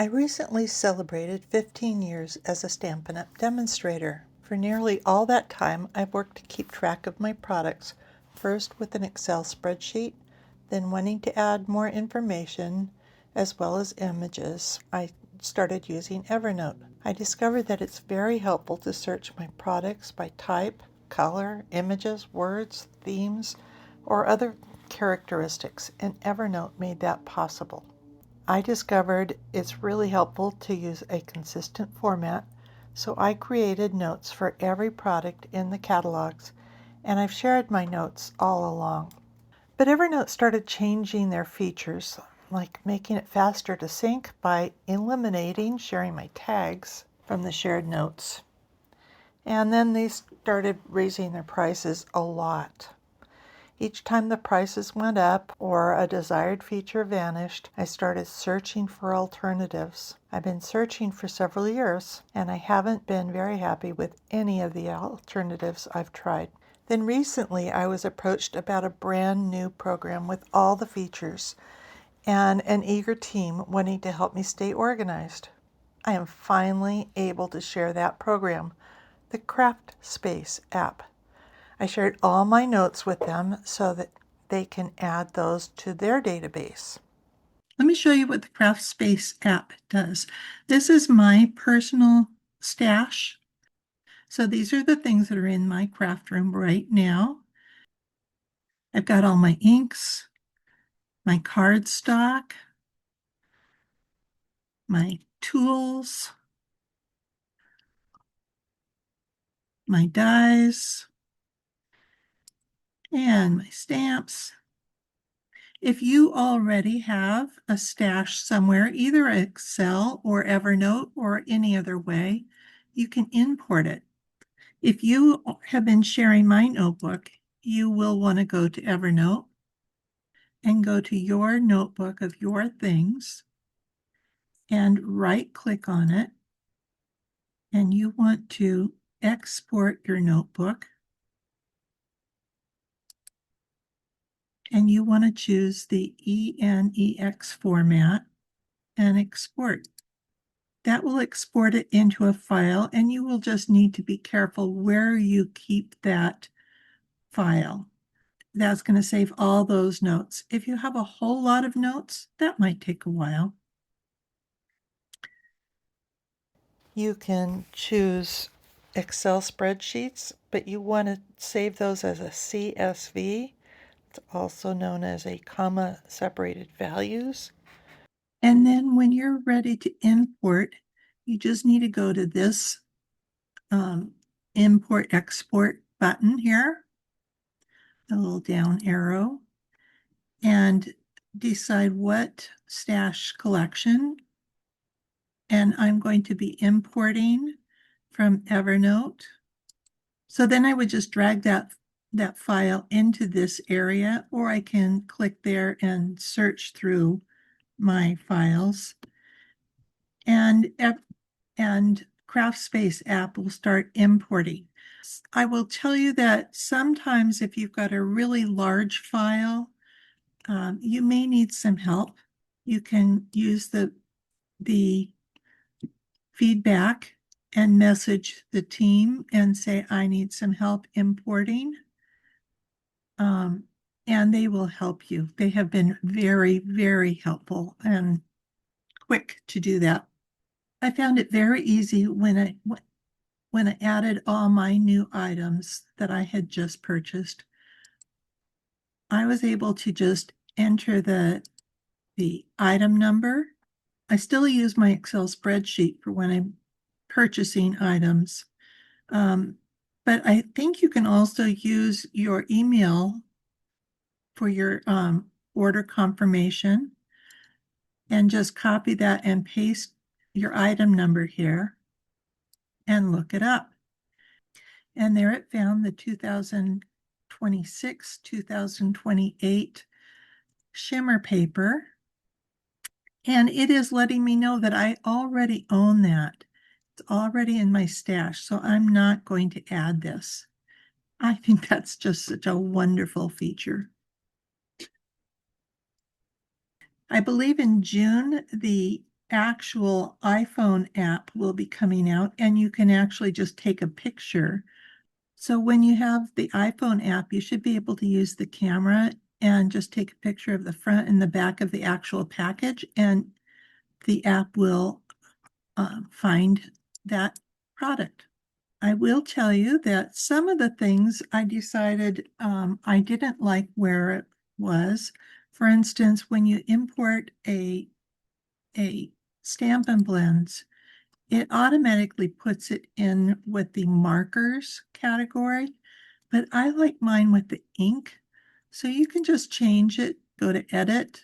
I recently celebrated 15 years as a Stampin' Up! Demonstrator. For nearly all that time, I've worked to keep track of my products, first with an Excel spreadsheet, then wanting to add more information as well as images. I started using Evernote. I discovered that it's very helpful to search my products by type, color, images, words, themes, or other characteristics, and Evernote made that possible. I discovered it's really helpful to use a consistent format, so I created notes for every product in the catalogs, and I've shared my notes all along. But Evernote started changing their features, like making it faster to sync by eliminating sharing my tags from the shared notes. And then they started raising their prices a lot. Each time the prices went up or a desired feature vanished, I started searching for alternatives. I've been searching for several years, and I haven't been very happy with any of the alternatives I've tried. Then recently I was approached about a brand new program with all the features and an eager team wanting to help me stay organized. I am finally able to share that program, the CraftSpace app. I shared all my notes with them so that they can add those to their database. Let me show you what the CraftSpace app does. This is my personal stash. So these are the things that are in my craft room right now. I've got all my inks, my cardstock, my tools, my dies, and my stamps. If you already have a stash somewhere, either Excel or Evernote or any other way, you can import it. If you have been sharing my notebook, you will want to go to Evernote and go to your notebook of your things and right-click on it. And you want to export your notebook. And you want to choose the ENEX format and export. That will export it into a file, and you will just need to be careful where you keep that file. That's going to save all those notes. If you have a whole lot of notes, that might take a while. You can choose Excel spreadsheets, but you want to save those as a CSV. It's also known as a comma separated values. And then when you're ready to import, you just need to go to this import export button here, the little down arrow, and decide what stash collection. And I'm going to be importing from Evernote. So then I would just drag that file into this area, or I can click there and search through my files. And CraftSpace app will start importing. I will tell you that sometimes if you've got a really large file, you may need some help. You can use the feedback and message the team and say, I need some help importing. And they will help you. They have been very, very helpful and quick to do that. I found it very easy when I added all my new items that I had just purchased. I was able to just enter the item number. I still use my Excel spreadsheet for when I'm purchasing items. But I think you can also use your email for your order confirmation and just copy that and paste your item number here and look it up. And there it found the 2026, 2028 shimmer paper. And it is letting me know that I already own that. It's already in my stash, so I'm not going to add this. I think that's just such a wonderful feature. I believe in June, the actual iPhone app will be coming out, and you can actually just take a picture. So when you have the iPhone app, you should be able to use the camera and just take a picture of the front and the back of the actual package, and the app will find that product. I will tell you that some of the things I decided I didn't like where it was. For instance, when you import a Stamp and Blends, it automatically puts it in with the markers category, but I like mine with the ink. So you can just change it, go to edit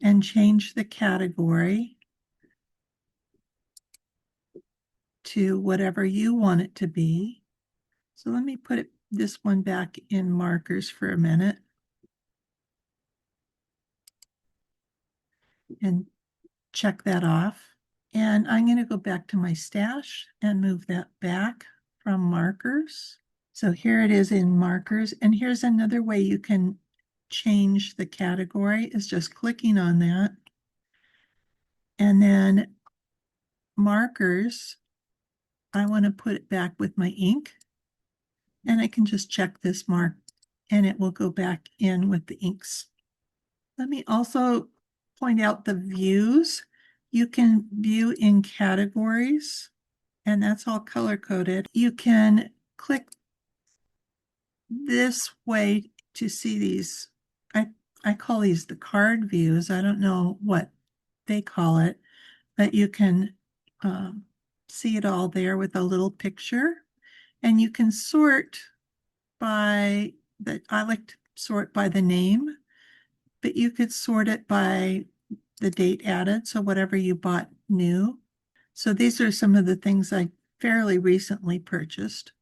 and change the category to whatever you want it to be. So let me put this one back in markers for a minute and check that off. And I'm going to go back to my stash and move that back from markers. So here it is in markers. And here's another way you can change the category is just clicking on that. And then markers, I want to put it back with my ink. And I can just check this mark and it will go back in with the inks. Let me also point out the views. You can view in categories, and that's all color coded. You can click this way to see these. I call these the card views. I don't know what they call it, but you can see it all there with a little picture. And you can sort by I like to sort by the name, but you could sort it by the date added, so whatever you bought new. So these are some of the things I fairly recently purchased.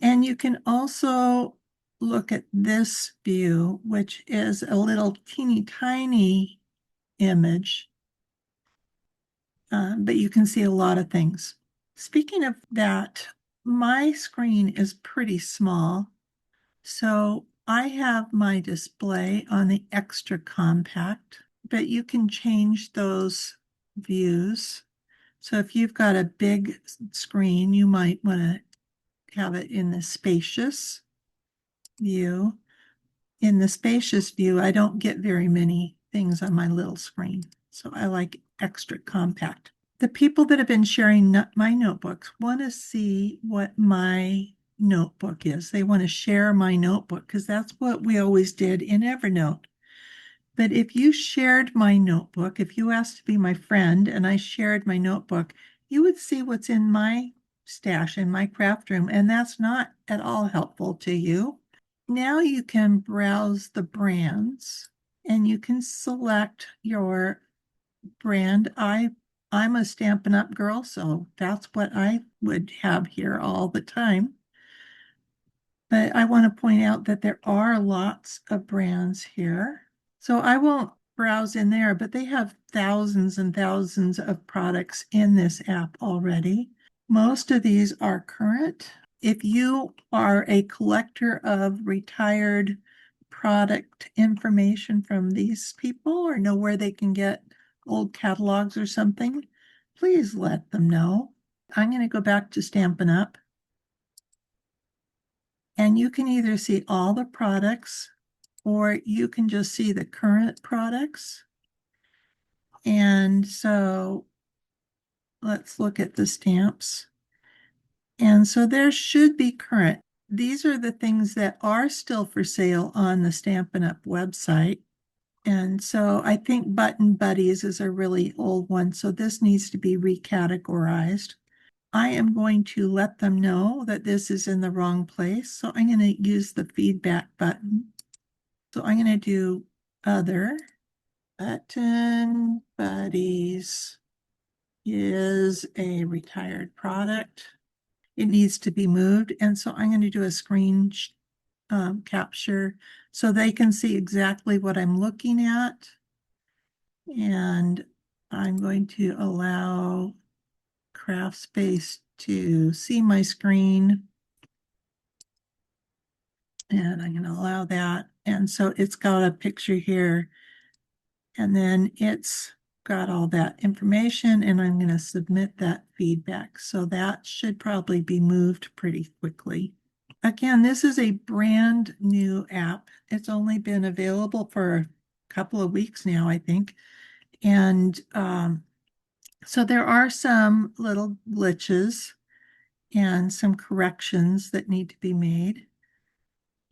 And you can also look at this view, which is a little teeny tiny image, but you can see a lot of things. Speaking of that, my screen is pretty small, so I have my display on the extra compact, but you can change those views. So if you've got a big screen, you might want to have it in the spacious view. In the spacious view, I don't get very many things on my little screen, so I like extra compact. The people that have been sharing my notebooks want to see what my notebook is. They want to share my notebook because that's what we always did in Evernote. But if you shared my notebook, if you asked to be my friend and I shared my notebook, you would see what's in my stash in my craft room, and that's not at all helpful to you. Now you can browse the brands and you can select your brand. I'm a Stampin' Up girl, so that's what I would have here all the time. But I want to point out that there are lots of brands here. So I won't browse in there, but they have thousands and thousands of products in this app already. Most of these are current. If you are a collector of retired product information from these people or know where they can get old catalogs or something, please let them know. I'm going to go back to Stampin' Up. And you can either see all the products or you can just see the current products. And so let's look at the stamps. And so there should be current. These are the things that are still for sale on the Stampin' Up website. And so I think Button Buddies is a really old one, so this needs to be recategorized. I am going to let them know that this is in the wrong place. So I'm going to use the feedback button. So I'm going to do other. Button Buddies is a retired product. It needs to be moved. And so I'm going to do a screen capture so they can see exactly what I'm looking at. And I'm going to allow CraftSpace to see my screen. And I'm going to allow that. And so it's got a picture here. And then it's got all that information and I'm going to submit that feedback. So that should probably be moved pretty quickly. Again, this is a brand new app. It's only been available for a couple of weeks now, I think. And so there are some little glitches and some corrections that need to be made.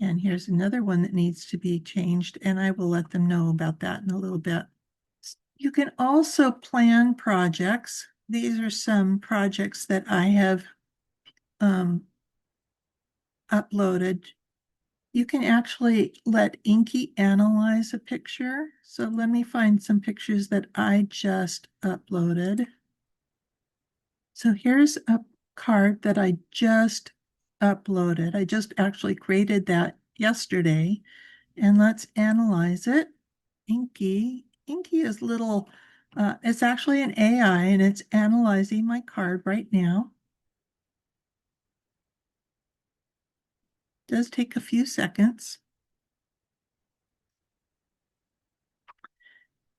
And here's another one that needs to be changed, and I will let them know about that in a little bit. You can also plan projects. These are some projects that I have uploaded. You can actually let Inky analyze a picture. So let me find some pictures that I just uploaded. So here's a card that I just uploaded. I just actually created that yesterday. And let's analyze it. Inky. Inky is little, it's actually an AI and it's analyzing my card right now. It does take a few seconds.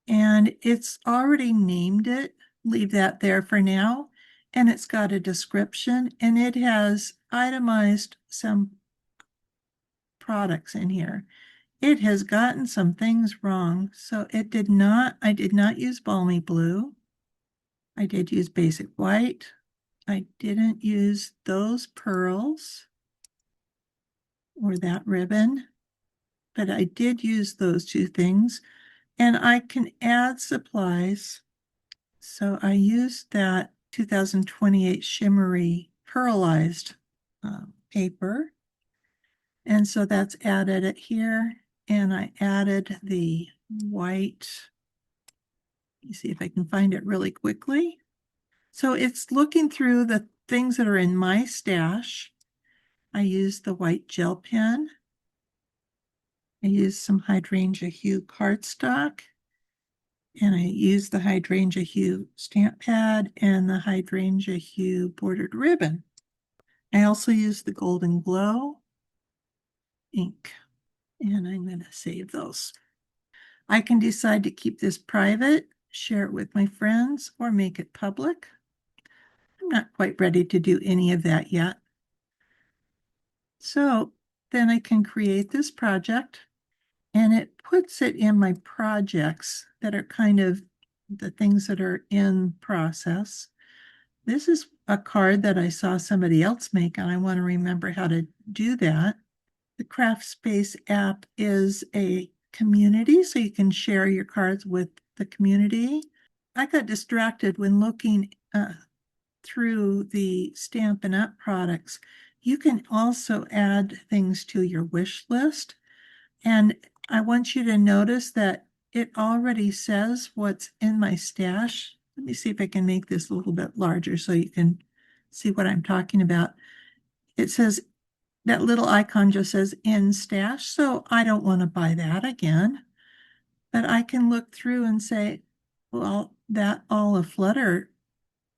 And it's already named it. Leave that there for now. And it's got a description and it has itemized some products in here. It has gotten some things wrong. So I did not use balmy blue. I did use basic white. I didn't use those pearls or that ribbon, but I did use those two things. And I can add supplies. So I used that 2028 shimmery pearlized paper. And so that's added it here. And I added the white. Let me see if I can find it really quickly. So it's looking through the things that are in my stash. I used the white gel pen. I used some hydrangea hue cardstock. And I used the hydrangea hue stamp pad and the hydrangea hue bordered ribbon. I also used the Golden Glow ink. And I'm going to save those. I can decide to keep this private, share it with my friends, or make it public. I'm not quite ready to do any of that yet. So then I can create this project and it puts it in my projects that are kind of the things that are in process. This is a card that I saw somebody else make and I want to remember how to do that. The CraftSpace app is a community, so you can share your cards with the community. I got distracted when looking through the Stampin' Up! Products. You can also add things to your wish list. And I want you to notice that it already says what's in my stash. Let me see if I can make this a little bit larger so you can see what I'm talking about. It says that little icon just says in stash, so I don't want to buy that again. But I can look through and say, well, that Olive Flutter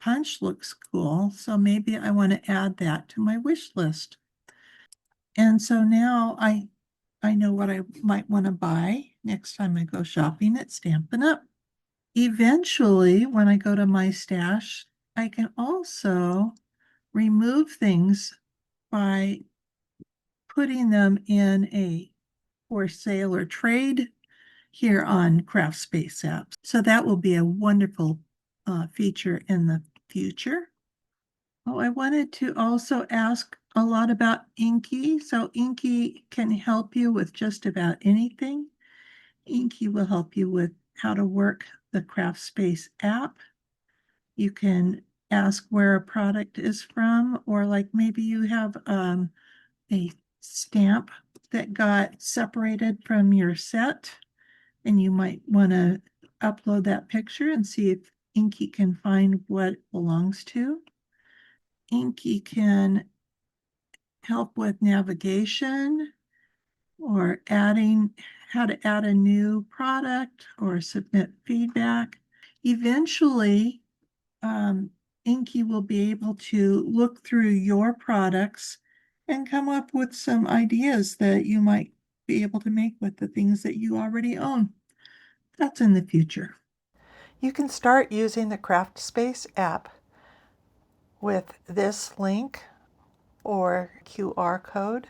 punch looks cool, so maybe I want to add that to my wish list. And so now I know what I might want to buy next time I go shopping at Stampin' Up. Eventually, when I go to my stash, I can also remove things by putting them in a for sale or trade here on CraftSpace apps. So that will be a wonderful feature in the future. Oh, I wanted to also ask a lot about Inky. So Inky can help you with just about anything. Inky will help you with how to work the CraftSpace app. You can ask where a product is from, or like maybe you have a stamp that got separated from your set, and you might want to upload that picture and see if Inky can find what it belongs to. Inky can help with navigation or adding how to add a new product or submit feedback. Eventually, Inky will be able to look through your products and come up with some ideas that you might be able to make with the things that you already own. That's in the future. You can start using the CraftSpace app with this link or QR code.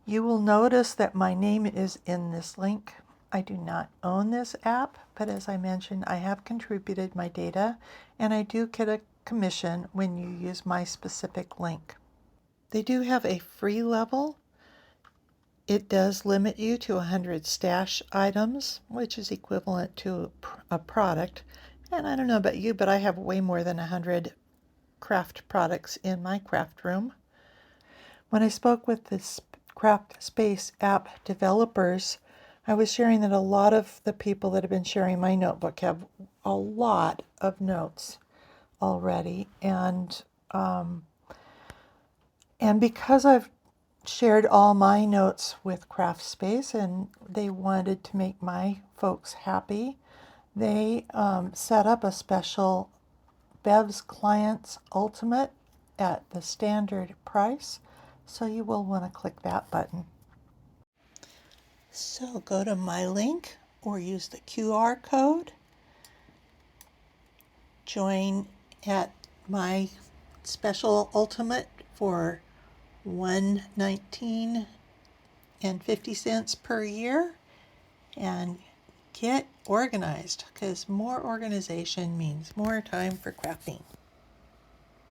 You will notice that my name is in this link. I do not own this app, but as I mentioned, I have contributed my data and I do get a commission when you use my specific link. They do have a free level. It does limit you to 100 stash items, which is equivalent to a product. And I don't know about you, but I have way more than 100 craft products in my craft room. When I spoke with the CraftSpace app developers, I was sharing that a lot of the people that have been sharing my notebook have a lot of notes already. And because I've shared all my notes with CraftSpace and they wanted to make my folks happy, they set up a special Bev's Clients Ultimate at the standard price. So you will want to click that button. So go to my link or use the QR code. Join at my special Ultimate for $119.50 per year and get organized, because more organization means more time for crafting.